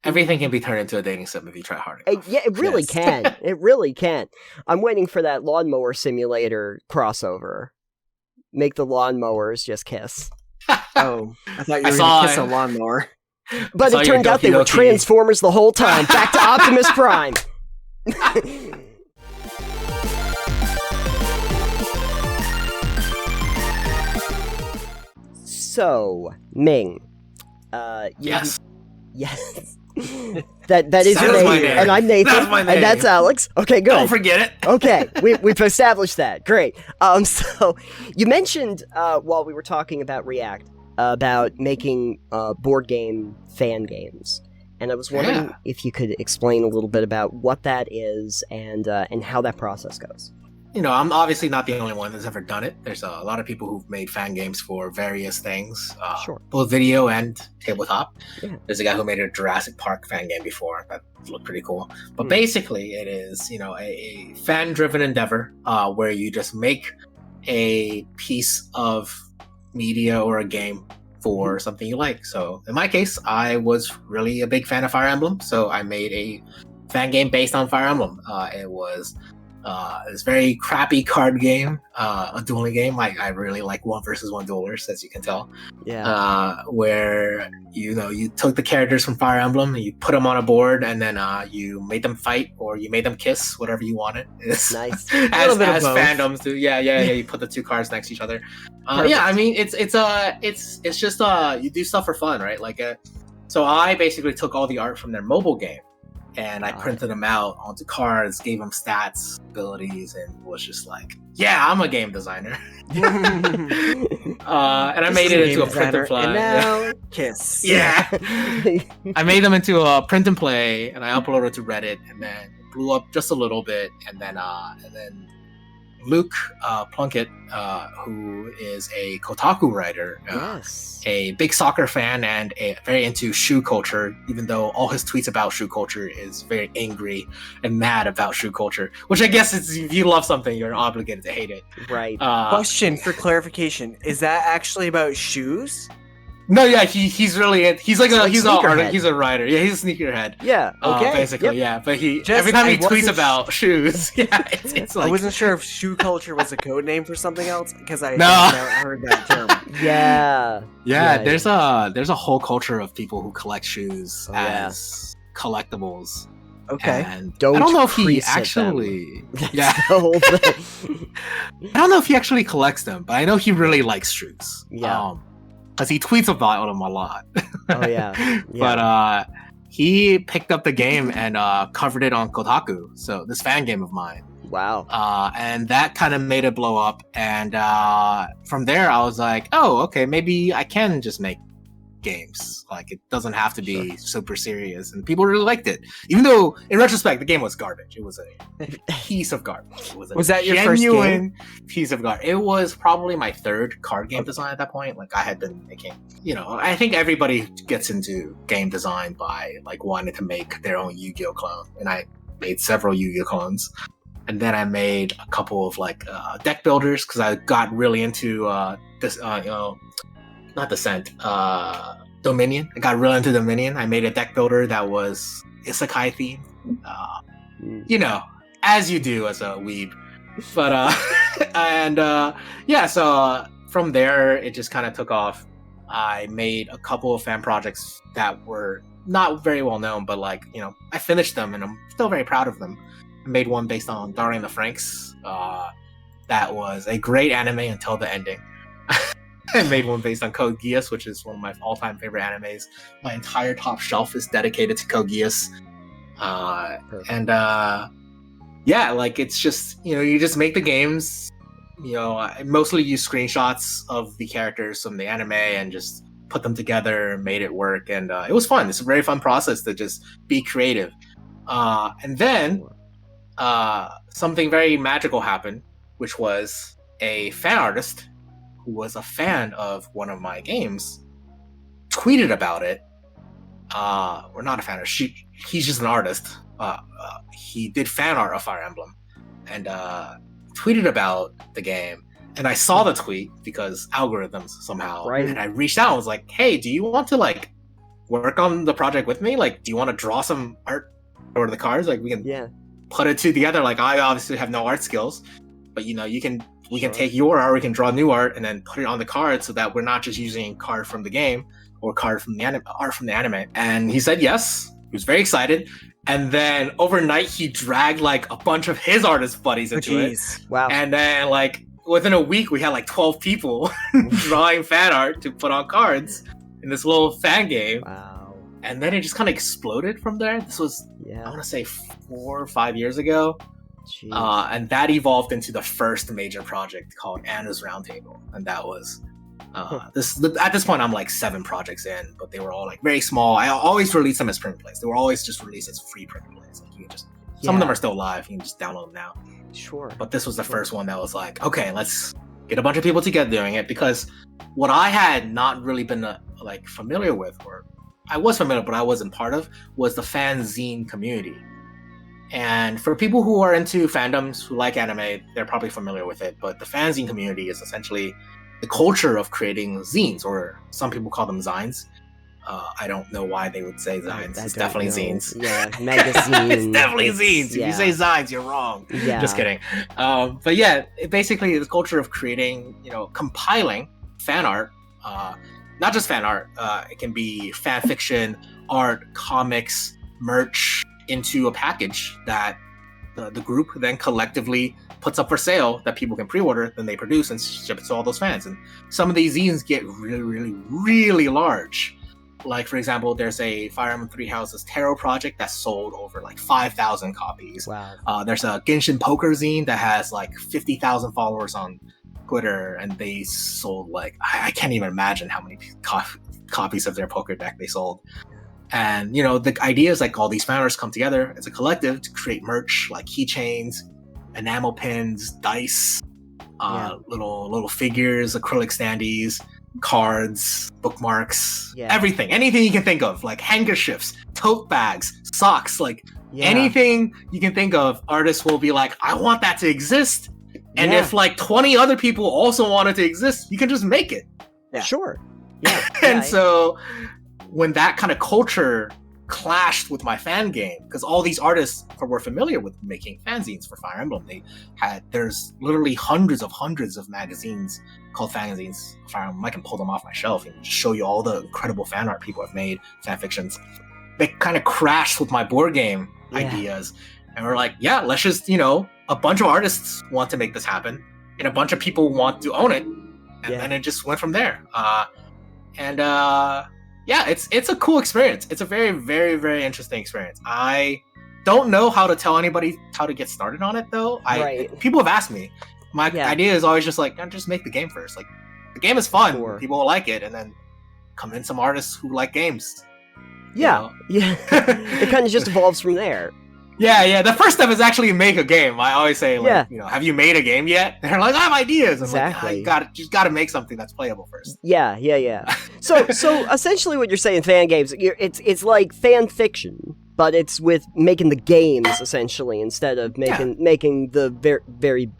Everything can be turned into a dating sim if you try hard enough. Yeah, it really Yes. can. It really can. I'm waiting for that lawnmower simulator crossover. Make the lawnmowers just kiss. Oh, I thought you I were saw going to kiss it. a lawnmower. But saw it your turned out Doki they were Doki. Transformers the whole time. Back to Optimus Prime. So, Ming. Yes. Yes. that is That your is name, my name. and I'm Nathan, That's my and that's name. Alex. Okay, good. Don't forget it. Okay, we've established that. Great. So you mentioned while we were talking about React about making board game fan games, and I was wondering if you could explain a little bit about what that is and how that process goes. I'm obviously not the only one that's ever done it. There's a lot of people who've made fan games for various things, Sure. both video and tabletop. Yeah. There's a guy who made a Jurassic Park fan game before that looked pretty cool. But basically, it is a fan-driven endeavor where you just make a piece of media or a game for something you like. So in my case, I was really a big fan of Fire Emblem, so I made a fan game based on Fire Emblem. It was this very crappy card game, a dueling game. I really like 1 versus 1 duelers, as you can tell. Yeah. Where you took the characters from Fire Emblem and you put them on a board, and then you made them fight or you made them kiss, whatever you wanted. Nice. as bit of as both. fandoms do. Yeah. You put the 2 cards next to each other. Yeah, I mean it's just you do stuff for fun, right? So I basically took all the art from their mobile game. And I printed them out onto cards, gave them stats, abilities, and was just like, yeah, I'm a game designer. And I made it into a print and play. And now, kiss. Yeah. I made them into a print and play, and I uploaded to Reddit, and then it blew up just a little bit, and then Luke Plunkett, who is a Kotaku writer, Yes. a big soccer fan and very into shoe culture, even though all his tweets about shoe culture is very angry and mad about shoe culture, which I guess is if you love something, you're obligated to hate it. Right. Question for clarification: is that actually about shoes? No, yeah, he's really he's like he's sneakerhead. a writer. Yeah, he's a sneakerhead. Yeah. Okay. Basically, Yep. yeah. But Just- every time he I wasn't tweets about shoes, yeah, it's like I wasn't sure if shoe culture was a code name for something else because I No. had never heard that term. Yeah. Yeah, Yeah. there's a whole culture of people who collect shoes Oh, yeah. as collectibles. Okay. And Don't I don't know if he crease at actually That's yeah. the whole thing. I don't know if he actually collects them, but I know he really likes shoes. Yeah. Because he tweets about them a lot. Oh, yeah. But he picked up the game and covered it on Kotaku. So this fan game of mine. Wow. And that kind of made it blow up. And from there, I was like, oh, okay, maybe I can just make games. Like, it doesn't have to be super serious. And people really liked it. Even though, in retrospect, the game was garbage. It was a piece of garbage. It was, Was that your first genuine piece of garbage. It was probably my 3rd card game design at that point. Like, I had been making, I think everybody gets into game design by, like, wanting to make their own Yu-Gi-Oh! Clone. And I made several Yu-Gi-Oh! Clones. And then I made a couple of, like, deck builders, because I got really into this, not Descent, Dominion. I got real into Dominion. I made a deck builder that was isekai themed. As you do as a weeb. But so from there it just kind of took off. I made a couple of fan projects that were not very well known, but I finished them and I'm still very proud of them. I made one based on Darling the Franxx. That was a great anime until the ending. I made one based on Code Geass, which is one of my all-time favorite animes. My entire top shelf is dedicated to Code Geass. It's just, you just make the games. I mostly use screenshots of the characters from the anime and just put them together and made it work. And it was fun. It's a very fun process to just be creative. And then something very magical happened, which was a fan artist who was a fan of one of my games tweeted about it. We're not a fan of he's just an artist. He did fan art of Fire Emblem and tweeted about the game. And I saw the tweet because algorithms somehow. Right. And I reached out and was like, hey, do you want to work on the project with me? Like, do you want to draw some art or the cards? Like, we can put it together. Like, I obviously have no art skills, but we can take your art, we can draw new art and then put it on the card so that we're not just using card from the game or art from the anime. And he said yes. He was very excited. And then overnight, he dragged like a bunch of his artist buddies into it. Wow. And then like within a week, we had like 12 people drawing fan art to put on cards in this little fan game. Wow. And then it just kind of exploded from there. This was, I want to say 4 or 5 years ago. And that evolved into the first major project called Anna's Roundtable. And that was at this point I'm like 7 projects in, but they were all like very small. I always release them as print plays. They were always just released as free print plays. Like you can just some of them are still live. You can just download them now. Sure. But this was the first one that was like, okay, let's get a bunch of people together doing it, because what I had not really been like familiar with, or I was familiar but I wasn't part of, was the fanzine community. And for people who are into fandoms, who like anime, they're probably familiar with it. But the fanzine community is essentially the culture of creating zines, or some people call them zines. I don't know why they would say zines. It's definitely zines. Yeah, magazines. It's definitely zines. If you say zines, you're wrong. Yeah. Just kidding. But yeah, it basically is the culture of creating, compiling fan art. Not just fan art. It can be fan fiction, art, comics, merch, into a package that the group then collectively puts up for sale that people can pre-order, then they produce and ship it to all those fans. And some of these zines get really, really, really large. Like, for example, there's a Fire Emblem Three Houses Tarot project that sold over like 5,000 copies. Wow. There's a Genshin Poker zine that has like 50,000 followers on Twitter, and they sold like, I can't even imagine how many copies of their poker deck they sold. And, the idea is like all these fan artists come together as a collective to create merch like keychains, enamel pins, dice, little figures, acrylic standees, cards, bookmarks, everything, anything you can think of, like handkerchiefs, tote bags, socks, like anything you can think of. Artists will be like, I want that to exist. And if like 20 other people also want it to exist, you can just make it. Yeah. Sure. Yeah. And so when that kind of culture clashed with my fan game, because all these artists were familiar with making fanzines for Fire Emblem. There's literally hundreds of magazines called fanzines for Fire Emblem. I can pull them off my shelf and just show you all the incredible fan art people have made, fan fictions. They kind of crashed with my board game ideas. And we're like, let's just, a bunch of artists want to make this happen, and a bunch of people want to own it. And then it just went from there. It's a cool experience. It's a very, very, very interesting experience. I don't know how to tell anybody how to get started on it, though. People have asked me. My idea is always just like, just make the game first. Like, the game is fun. Sure. People will like it, and then come in some artists who like games. Yeah. It kind of just evolves from there. Yeah. The first step is actually make a game. I always say, have you made a game yet? And they're like, I have ideas. I'm exactly. Like, you got to make something that's playable first. Yeah. So essentially, what you're saying, fan games, it's like fan fiction, but it's with making the games essentially instead of making the very, very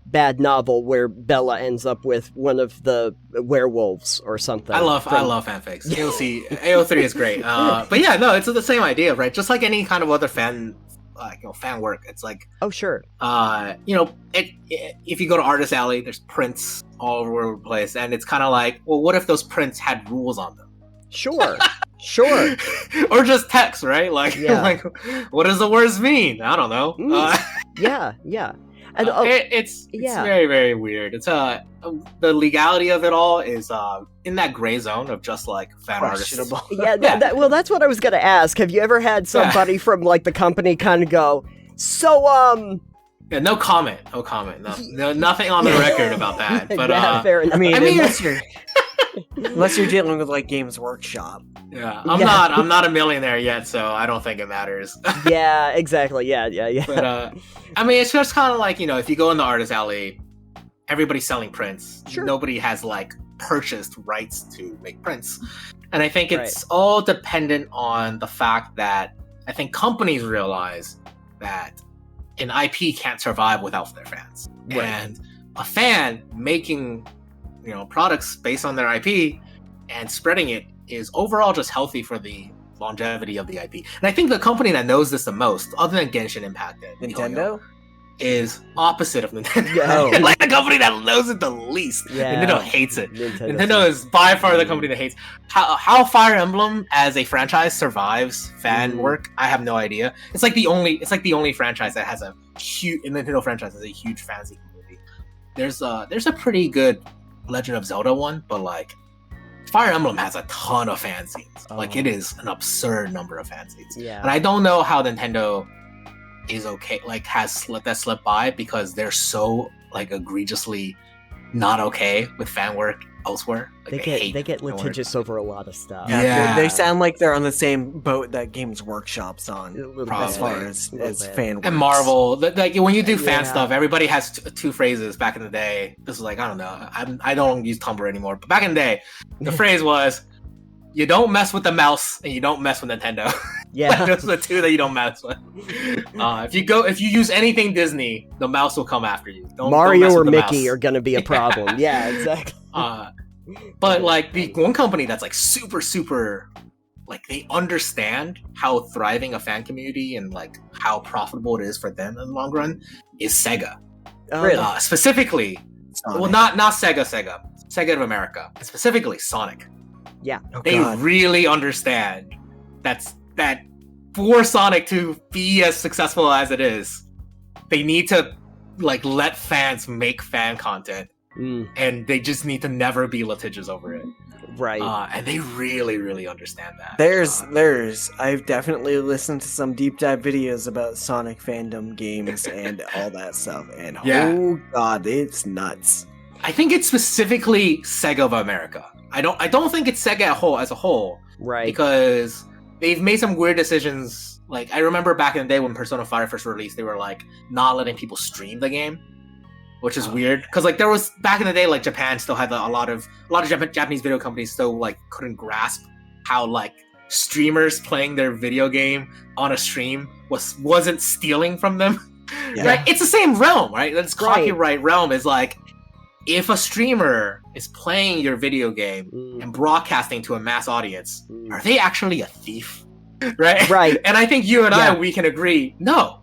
bad novel where Bella ends up with one of the werewolves or something. I love fanfics. AO3 is great. But it's the same idea, right? Just like any kind of other fan work. It's like, oh sure. If you go to Artist Alley, there's prints all over the place, and it's kind of like, well, what if those prints had rules on them? Sure. Or just text, right? Like, like, what does the words mean? I don't know. Yeah. And it's very, very weird. It's the legality of it all is in that gray zone of just like fan artists. Well, that's what I was gonna ask. Have you ever had somebody from like the company kind of go, so Yeah, no comment. No, nothing on the record about that. But fair enough. I mean, unless you're dealing with like Games Workshop. Yeah, I'm not a millionaire yet, so I don't think it matters. Yeah, exactly. Yeah. But it's just kind of like, if you go in the Artist Alley, everybody's selling prints. Sure. Nobody has like purchased rights to make prints, and I think it's all dependent on the fact that I think companies realize that an IP can't survive without their fans, and a fan making products based on their IP and spreading it is overall just healthy for the longevity of the IP. And I think the company that knows this the most, other than Genshin Impact, Nintendo? is opposite of Nintendo. Yeah. Like the company that knows it the least. Yeah. Nintendo hates it. Nintendo Nintendo is by far the company that hates how Fire Emblem as a franchise survives fan work. I have no idea. It's like the only franchise that has a huge Nintendo franchise has a huge fantasy community. There's a pretty good Legend of Zelda one, but like Fire Emblem has a ton of fan scenes. Like it is an absurd number of fan scenes. Yeah. And I don't know how Nintendo is okay, like has let that slip by because they're so like egregiously not okay with fan work elsewhere. Like, they get litigious over a lot of stuff. Yeah. They sound like they're on the same boat that Games Workshop's on, Probably. as far as fan work. And Marvel, like when you do fan Yeah. stuff, everybody has two phrases. Back in the day, this was like I don't know, I don't use Tumblr anymore, but back in the day, the phrase was, "You don't mess with the mouse, and you don't mess with Nintendo." Yeah. Those are the two that you don't mess with. If you use anything Disney, the mouse will come after you. Don't Mario mess or with the Mickey mouse. are gonna be a problem. Yeah, exactly. But like the one company that's like super like they understand how thriving a fan community and like how profitable it is for them in the long run is Sega. Really? Specifically, Sonic. well, not Sega of America, specifically Sonic. Yeah. Oh, They God. really understand that for Sonic to be as successful as it is, they need to like let fans make fan content, and they just need to never be litigious over it. Right. And they really understand that. I've definitely listened to some deep dive videos about Sonic fandom games and all that stuff, and Yeah. oh God, it's nuts. I think it's specifically Sega of America. I don't think it's Sega as a whole, Right. because they've made some weird decisions. Like I remember back in the day when Persona 5 first released, they were like not letting people stream the game, which is weird. Because like there was back in the day, like Japan still had a lot of Japanese video companies still like couldn't grasp how like streamers playing their video game on a stream wasn't stealing from them. Yeah. Right? It's the same realm, right? That's Right. copyright realm is like if a streamer is playing your video game and broadcasting to a mass audience, are they actually a thief? Right? Right. And I think you and Yeah. we can agree, no.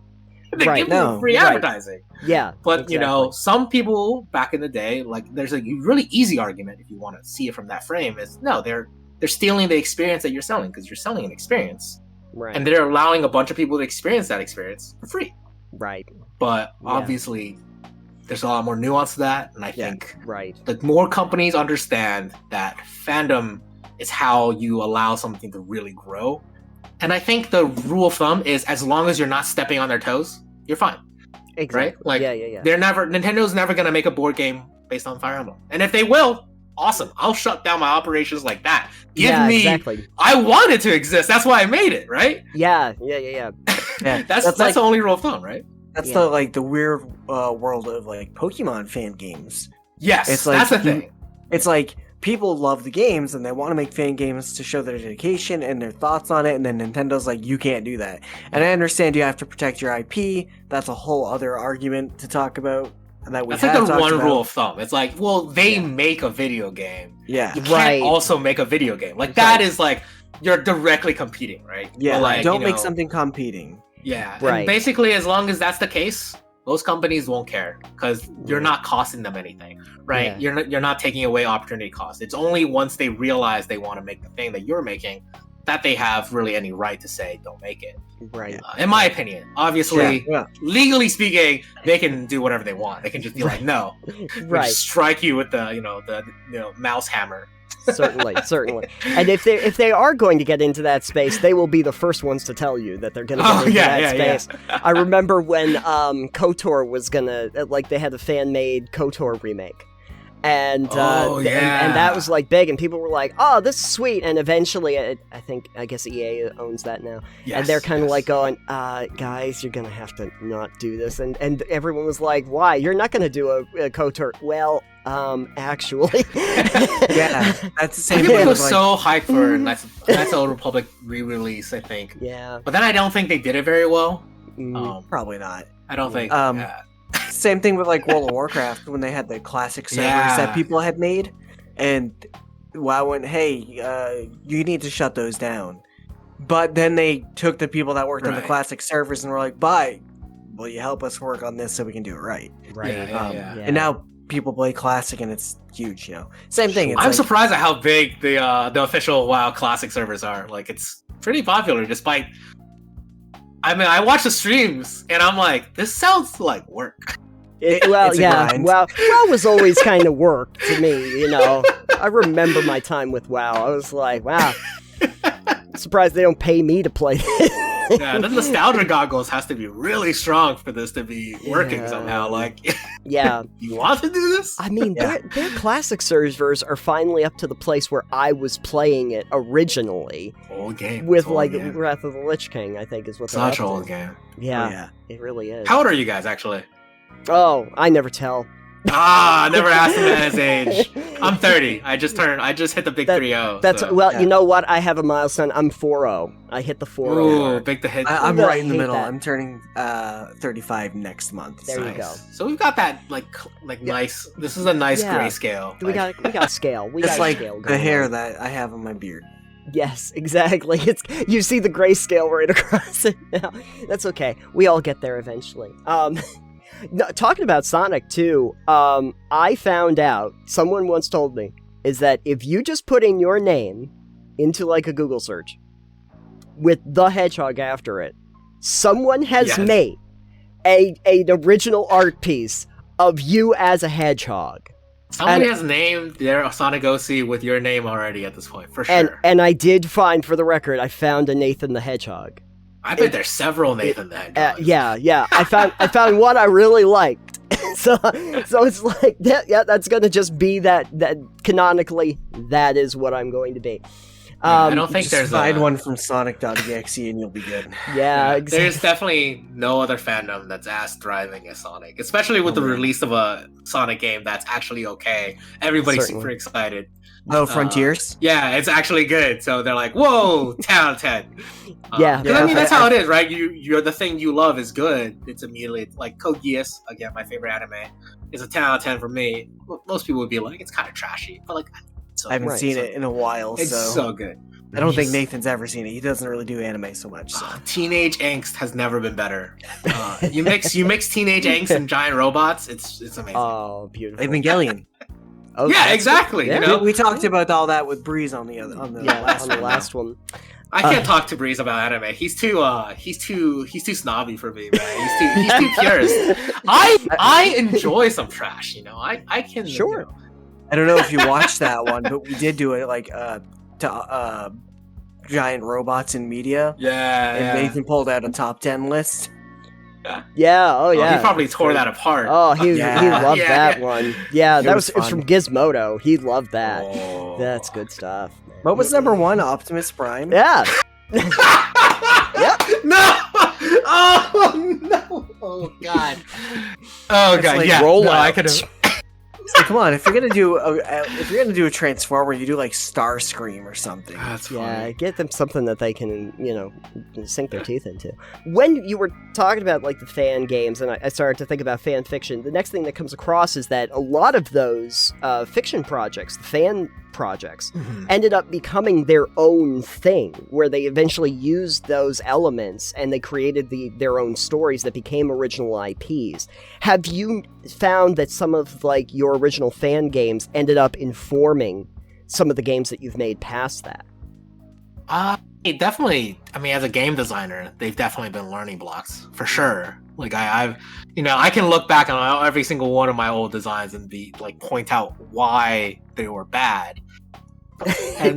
They Right. give them No. free Right. advertising. Yeah. But, you know, exactly. some people back in the day, like there's a really easy argument if you want to see it from that frame is, no, they're stealing the experience that you're selling because you're selling an experience. Right. And they're allowing a bunch of people to experience that experience for free. Right. But Yeah. obviously, there's a lot more nuance to that. And I Yeah. think Right. the more companies understand that fandom is how you allow something to really grow. And I think the rule of thumb is as long as you're not stepping on their toes, you're fine. Exactly. Right? Like, yeah. Nintendo's never going to make a board game based on Fire Emblem. And if they will, awesome. I'll shut down my operations like that. Give me, exactly. I want it to exist. That's why I made it, right? Yeah. Yeah, That's like- the only rule of thumb, right? That's Yeah. the weird world of like Pokemon fan games. Yes, It's like that's the thing. It's like people love the games and they want to make fan games to show their dedication and their thoughts on it, and then Nintendo's like, you can't do that. And I understand you have to protect your IP. That's a whole other argument to talk about. And that we That's have like the talked one about. rule of thumb. It's like, well, they Yeah. make a video game. Yeah, You can't Right. also make a video game. Like that is like you're directly competing, right? yeah. But, like, Don't you make know, something competing. Yeah, Right. And basically, as long as that's the case, those companies won't care because you're not costing them anything, right? Yeah. You're not taking away opportunity costs. It's only once they realize they want to make the thing that you're making that they have really any right to say don't make it. Right. In my opinion, obviously, Yeah. legally speaking, they can do whatever they want. They can just be like, no, we Right. just strike you with the mouse hammer. Certainly. And if they are going to get into that space, they will be the first ones to tell you that they're going to get into that space. I remember when KOTOR was gonna they had a fan made KOTOR remake. And and that was like big, and people were like, "Oh, this is sweet." And eventually, I guess EA owns that now, and they're kind of like going, "Guys, you're gonna have to not do this." And everyone was like, "Why? You're not gonna do a KOTOR?" Well, actually, Yeah, that's the same People thing. were with, like, so hyped for Knights of the Republic re-release, I think. yeah. But then I don't think they did it very well. probably not. I don't think. Same thing with like World of Warcraft when they had the classic servers Yeah. that people had made, and WoW went, hey, you need to shut those down. But then they took the people that worked on the Right. classic servers and were like, bye, will you help us work on this so we can do it right? Right. Yeah. And now people play classic and it's huge, you know. Same thing. It's I'm like, surprised at how big the official WoW classic servers are. Like, it's pretty popular, despite. I mean, I watch the streams and I'm like, this sounds like work. Well, it's a yeah. grind. WoW was always kind of work to me. You know, I remember my time with WoW. I was like, wow. Surprised they don't pay me to play this. Yeah, the nostalgia goggles has to be really strong for this to be working Yeah. somehow. Like, Yeah. you want to do this? I mean, Yeah. their classic servers are finally up to the place where I was playing it originally Old game. with Old like game. Wrath of the Lich King, I think is what they're Such up to. old game. Yeah, yeah. it really is. How old are you guys actually? Oh, I never tell. I never asked him at his age. I'm 30. I just hit the big That- 3-0. That's so. well, Yeah. you know what? I have a milestone. I'm 40. I hit the 40. Ooh, mark. big to hit. I'm I right in the hate middle. that. I'm turning 35 next month. There so. you go. So we've got that like nice. This is a nice Yeah. grayscale. We got scale. We Just got like scale the going hair on. that I have on my beard. Yes, exactly. It's you see the grayscale right across it now. That's okay. We all get there eventually. No, talking about Sonic too. I found out someone once told me is that if you just put in your name into like a Google search with the hedgehog after it, someone has Yes. made an original art piece of you as a hedgehog. Somebody and- has named their Sonic OC with your name already at this point, for sure. And I did find, for the record, I found a Nathan the Hedgehog. I bet there's several Nathan the Hedgehog. Yeah. I found one I really liked. so it's like that. Yeah, that's gonna just be that canonically that is what I'm going to be. I don't think Just there's find a, one from Sonic.exe and you'll be good. Yeah, There's exactly. definitely no other fandom that's as thriving as Sonic, especially with the Oh, man. release of a Sonic game that's actually okay. Everybody's Certainly. super excited. Oh, Frontiers? Yeah, it's actually good. So they're like, "Whoa, 10 out of 10." Yeah. 'Cause I mean Yeah, that's I- how it is, right? You're the thing you love is good. It's immediately like Code Geass, again, my favorite anime, is a 10 out of 10 for me. Most people would be like, it's kind of trashy, but like, so I haven't Right, seen so- it in a while, It's so so good. I don't think He's- Nathan's ever seen it. He doesn't really do anime so much. So. Teenage angst has never been better. You mix teenage angst and giant robots. It's amazing. Oh, beautiful. Evangelion. Oh, yeah, that's- exactly. yeah. You know, We talked about all that with Breeze on the Yeah, last on the one. last one. I can't talk to Breeze about anime. He's too snobby for me, man. He's too purist. I enjoy some trash. You know, I can Sure. You know, I don't know if you watched that one, but we did do it like giant robots in media. yeah. And yeah. Nathan pulled out a top 10 list. Yeah. Oh, Oh, yeah. he probably tore that apart. Oh, he Yeah. loved Yeah. that one. Yeah, It that was was it's fun. from Gizmodo. He loved that. Oh. That's good stuff. man. What was number one? Optimus Prime? Yeah. No! Oh no! Oh god! Oh It's god! like yeah, roll no, I out. could have. So come on, if you're gonna do a Transformer, you do like Starscream or something. That's Yeah, funny. get them something that they can, sink their teeth into. When you were talking about like the fan games, and I started to think about fan fiction, the next thing that comes across is that a lot of those fiction projects, the fan projects, ended up becoming their own thing, where they eventually used those elements and they created their own stories that became original IPs. Have you found that some of like your original fan games ended up informing some of the games that you've made past that? It definitely. I mean, as a game designer, they've definitely been learning blocks for sure. Like I've, I can look back on every single one of my old designs and be like point out why they were bad.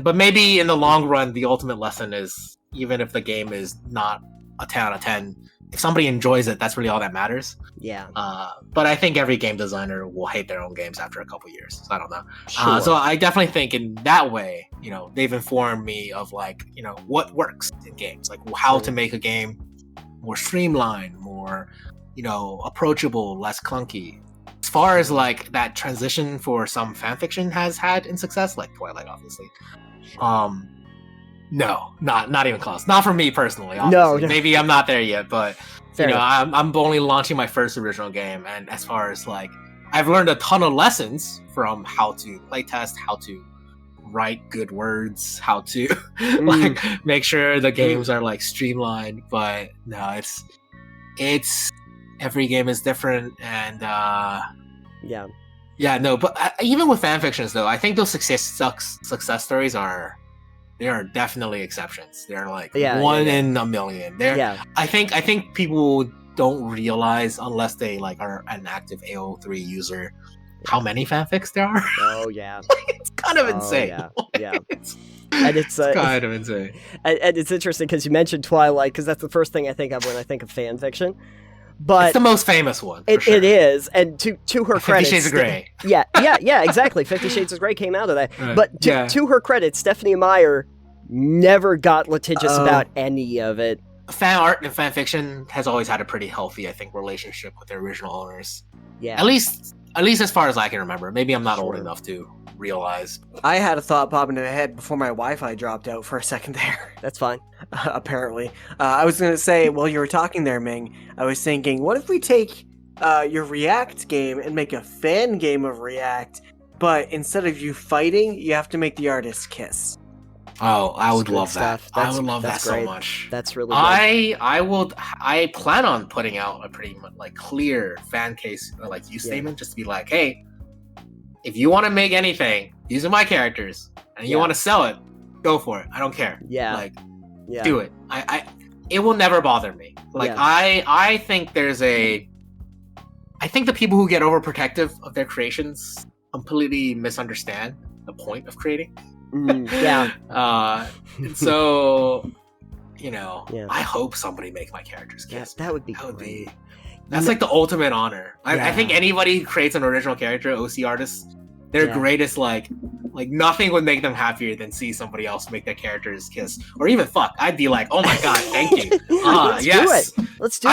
But maybe in the long run, the ultimate lesson is even if the game is not a 10 out of 10, if somebody enjoys it, that's really all that matters. Yeah, But I think every game designer will hate their own games after a couple years. So I don't know. sure. So I definitely think in that way, they've informed me of like, what works in games, like how to make a game more streamlined, more, approachable, less clunky. As far as like that transition for some fanfiction has had in success, like Twilight, obviously. No, not even close. Not for me personally. Obviously. No. Maybe I'm not there yet, but Fair enough. I'm only launching my first original game, and as far as like, I've learned a ton of lessons from how to playtest, how to write good words, how to like make sure the games are like streamlined. But no, it's every game is different, and no. But even with fan fictions, though, I think those success stories are definitely exceptions. They're like one in a million. I think people don't realize, unless they like are an active AO3 user, how many fanfics there are. Oh yeah. It's kind of insane. Yeah. And it's kind of insane. And it's interesting because you mentioned Twilight, because that's the first thing I think of when I think of fan fiction. But it's the most famous one. It is, and to her credit, 50 Shades of Grey. Yeah, exactly. 50 Shades of Grey came out of that. Right. But to her credit, Stephanie Meyer never got litigious about any of it. Fan art and fan fiction has always had a pretty healthy, I think, relationship with their original owners. Yeah. At least as far as I can remember. Maybe I'm not old enough to realize. I had a thought pop into my head before my Wi-Fi dropped out for a second there. That's fine. Apparently. I was going to say, while you were talking there, Ming, I was thinking, what if we take your React game and make a fan game of React, but instead of you fighting, you have to make the artist kiss? Oh, I would love that. I would love that great. so much. That's really good. I plan on putting out a pretty like clear fan case or like use statement, just to be like, hey, if you want to make anything using my characters and you want to sell it, go for it. I don't care. Do it. It will never bother me. I think I think the people who get overprotective of their creations completely misunderstand the point of creating. So, I hope somebody make my characters kiss. That would be great. That's like the ultimate honor. I think anybody who creates an original character, OC artists, their greatest like nothing would make them happier than see somebody else make their characters kiss or even fuck. I'd be like, oh my god, thank you. Let's do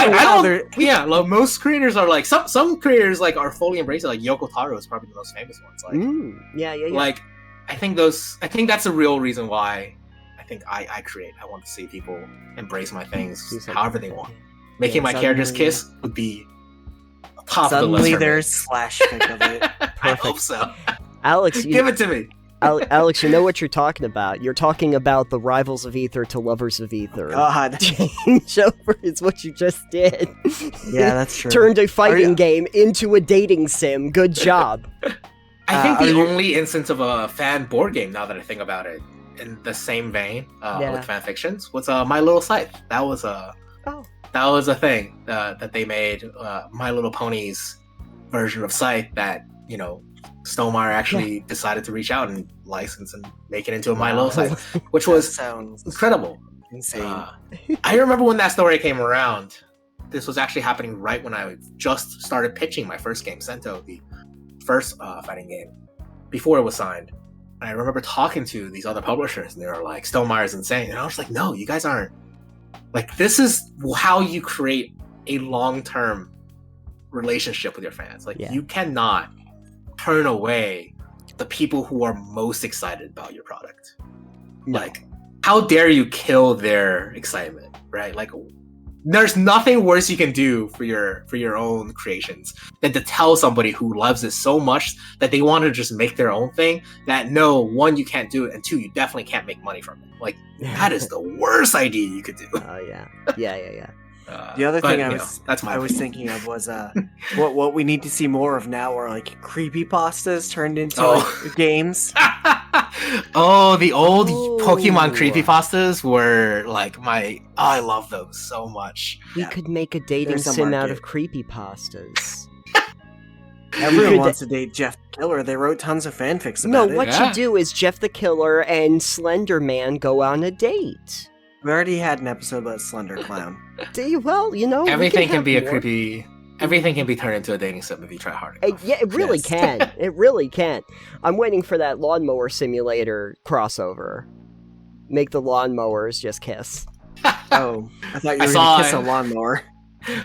it. Most creators are like some creators like are fully embraced. Like Yoko Taro is probably the most famous ones. Like, I think that's the real reason why I think I create. I want to see people embrace my things however they want. Making my characters kiss would be top of the list. Suddenly there's slash fic of it. I hope so. Alex, give it to me. Alex, you know what you're talking about. You're talking about the Rivals of Aether to Lovers of Aether. God. Change over is what you just did. Yeah, that's true. Turned a fighting game into a dating sim. Good job. I think the only instance of a fan board game, now that I think about it, in the same vein with fan fictions, was My Little Scythe. That was a thing that they made. My Little Pony's version of Scythe that Stonemaier actually decided to reach out and license and make it into a My Little Scythe, which was incredible. Insane. I remember when that story came around. This was actually happening right when I just started pitching my first game, Sento, the first fighting game, before it was signed. And I remember talking to these other publishers, and they were like, Stonemeier's insane. And I was like, no, you guys aren't. Like, this is how you create a long-term relationship with your fans. Like, you cannot turn away the people who are most excited about your product. No. Like, how dare you kill their excitement, right? Like, there's nothing worse you can do for your own creations than to tell somebody who loves it so much that they want to just make their own thing that, no, one, you can't do it, and two, you definitely can't make money from it. Like, that is the worst idea you could do. Oh, yeah. The other thing I was thinking of was what we need to see more of now are like creepypastas turned into games. The old Pokemon creepypastas were like I love those so much. We could make a dating sim out of creepypastas. Everyone wants to date Jeff the Killer. They wrote tons of fanfics about it. No, what you do is Jeff the Killer and Slender Man go on a date. We already had an episode about Slender Clown. Everything can be a creepy. Everything can be turned into a dating sim if you try hard enough. Yeah, it really can. It really can. I'm waiting for that lawnmower simulator crossover. Make the lawnmowers just kiss. Oh, I thought you were going to kiss a lawnmower.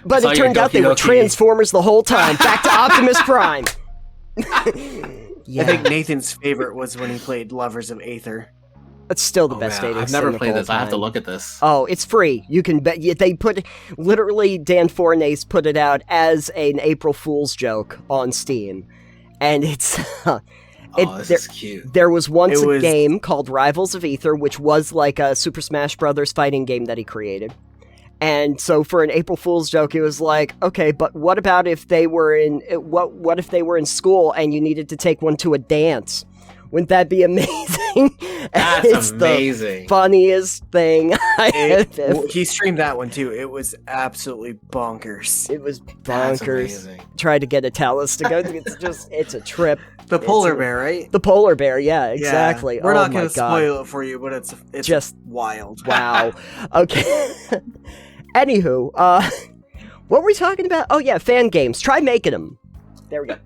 But it turned out they were Transformers the whole time. Back to Optimus Prime. I think Nathan's favorite was when he played Lovers of Aether. It's still the best dating sim. I've never played this. I have to look at this. Oh, it's free. You can bet. They put literally Dan Fornace put it out as an April Fool's joke on Steam, and it's This is cute. There was once It a was- game called Rivals of Ether, which was like a Super Smash Brothers fighting game that he created. And so for an April Fool's joke, it was like, okay, but what about if they were what if they were in school and you needed to take one to a dance? Wouldn't that be amazing? That's It's amazing. the funniest thing I have ever. He streamed that one too. It was absolutely bonkers. It was That's bonkers. amazing. Tried to get a Talus to go. It's a trip. The polar It's- bear, right? The polar bear, yeah, Yeah. exactly. We're Oh not my going to God. spoil it for you, but it's Just- just wild. Wow. Okay. Anywho, what were we talking about? Oh yeah, fan games. Try making them. There we go.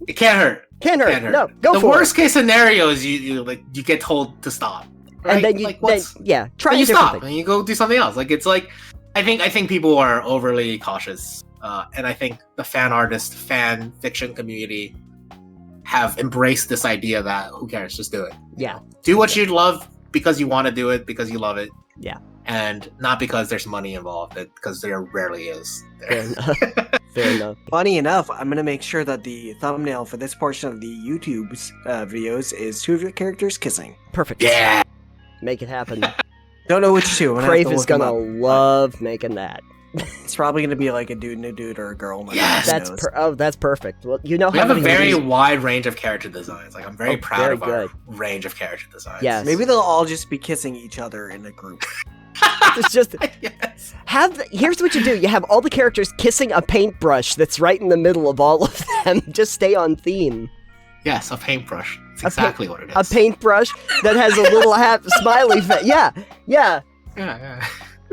It can't hurt. Can't hurt. Can't hurt. No, go the for worst case scenario is you get told to stop. it. Right? And then you, like, what's, try and a you different stop thing. and you go do something else. Like it's like, I think people are overly cautious, and I think the fan fiction community have embraced this idea that who cares, just do it. Yeah. Do what you love because you want to do it because you love it. Yeah. And not because there's money involved, because there rarely is. Fair enough. Fair enough. Funny enough, I'm going to make sure that the thumbnail for this portion of the YouTube videos is two of your characters kissing. Perfect. Yeah. Make it happen. Don't know which two. I'm Crave have to is look them gonna up. love making that. It's probably going to be like a dude and a dude or a girl. And a Yes. guy, who That's knows. that's perfect. Well, you know We how have a many very of these- wide range of character designs. Like I'm very Oh, proud very of our range of character designs. Yes. Maybe they'll all just be kissing each other in a group. It's just Yes. here's what you do. You have all the characters kissing a paintbrush that's right in the middle of all of them. Just stay on theme. Yes, a paintbrush. It's A exactly what it is. A paintbrush that has a little smiley face. Yeah. Yeah.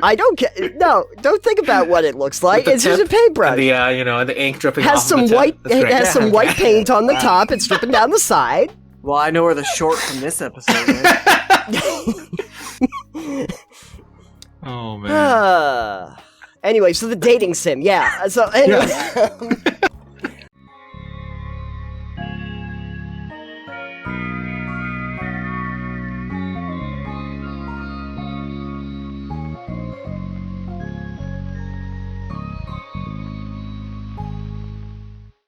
I don't care. No, don't think about what it looks like. With the It's just a tip paintbrush. And the the ink dripping Has off some of the tip. white. That's It great. has some white paint on the top. It's dripping down the side. Well, I know where the short from this episode is. Oh man. Anyway, so the dating sim, yeah. So anyway,